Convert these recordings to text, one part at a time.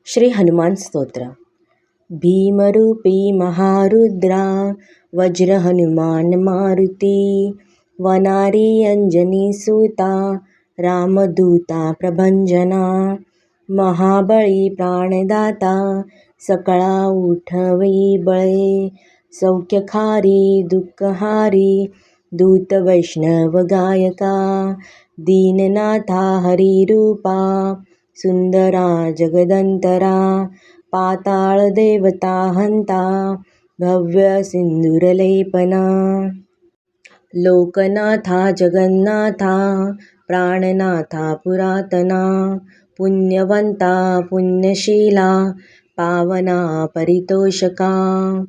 श्री हनुमान स्तोत्र. भीमरूपी महारुद्रा वज्र हनुमान मारुती, वनारी अंजनी सूता रामदूता प्रभंजना, महाबळी प्राणदाता सकळा उठवी बळे, सौख्यखारी दुःखहारी दूत वैष्णव गायका, दीननाथा हरिरूपा सुंदरा जगदंतरा, पाताळ देवता हंता भव्य सिंदूरलेपना, लोकनाथा जगन्नाथा प्राणनाथा पुरातना, पुण्यवंता पुण्यशीला पावना परितोषका,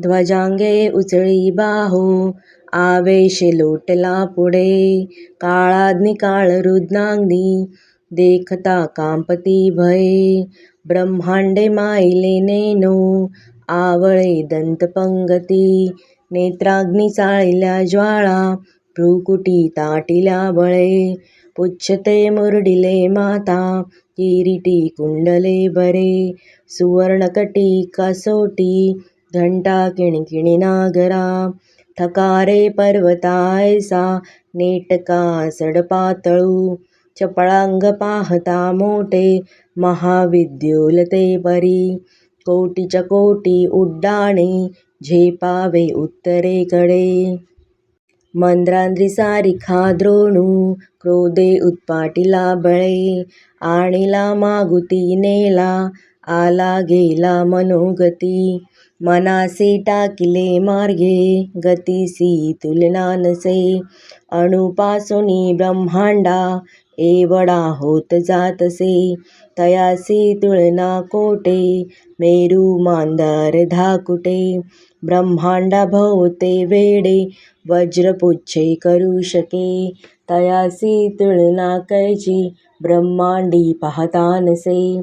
ध्वजांगे उचळी बाहू आवेश लोटला पुढे, काळाग्निकाळ रुद्राग्नी देखता कांपती भये, ब्रह्मांडे मायले नेनो आवळे दंतपंगती, नेत्राग्नी चाळल्या ज्वाळा भ्रुकुटी ताटिल्या बळे, पुच्छते मुरडिले माता किरीटी कुंडले बरे, सुवर्णकटी कसोटी घंटा किणकिणी नागरा, थकारे पर्वता ऐसा नेटका सडपातळू, चपळांग पाहता मोठे महाविद्युल ते परी, कोटीच्या कोटी उड्डाणे झेपावे उत्तरेकडे, मंद्राद्री सारिखा द्रोणू क्रोधे उत्पाटिला बळे, आणिला मागुती नेला आला गेला मनोगती, मनासी टाकिले मार्गे गतीसी तुलना नसे, अणुपासूनी ब्रह्मांडा एवढा होत जातसे, तयासी तुलना कोटे मेरू मांदार धाकुटे, ब्रह्मांडा भोवते वेडे वज्रपुच्छे करू शके, तयासी तुलना कैची ब्रह्मांडी पाहता नसे,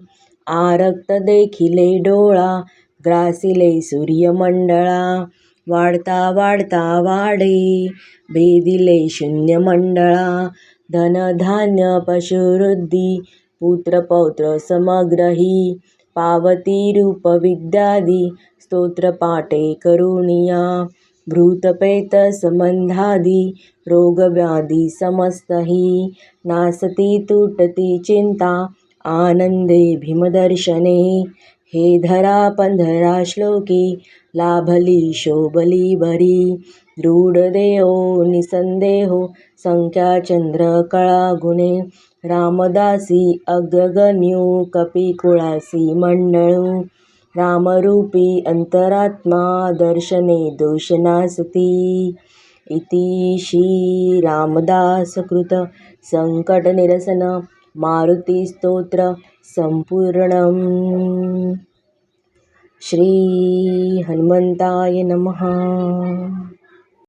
आरक्त देखिले डोळा ग्रासिले सूर्यमंडळा, वाढता वाढता वाढे भेदिले शून्य मंडळा, धनधान्य पशुवृद्धी पुत्रपौत्र समग्रही, पावती रूप विद्यादी स्तोत्रपाठे करुणिया, भूतप्रेत संबंधादी रोगव्याधी समस्तही, नासती तुटती चिंता आनंदे भीमदर्शने, हे धरा पंधरा श्लोकी लाभली शोभली बरी, रूढ देहो निसंदेहो संख्या चंद्र कळा गुणे, रामदासी अग्रगण्यू कपिकुळासी मंडळू, रामरूपी अंतरात्मा दर्शने दोषनासती, इति श्री रामदासकृत संकटनिरसन मारुती स्तोत्र संपूर्णम्. श्री हनुमंताय नमः.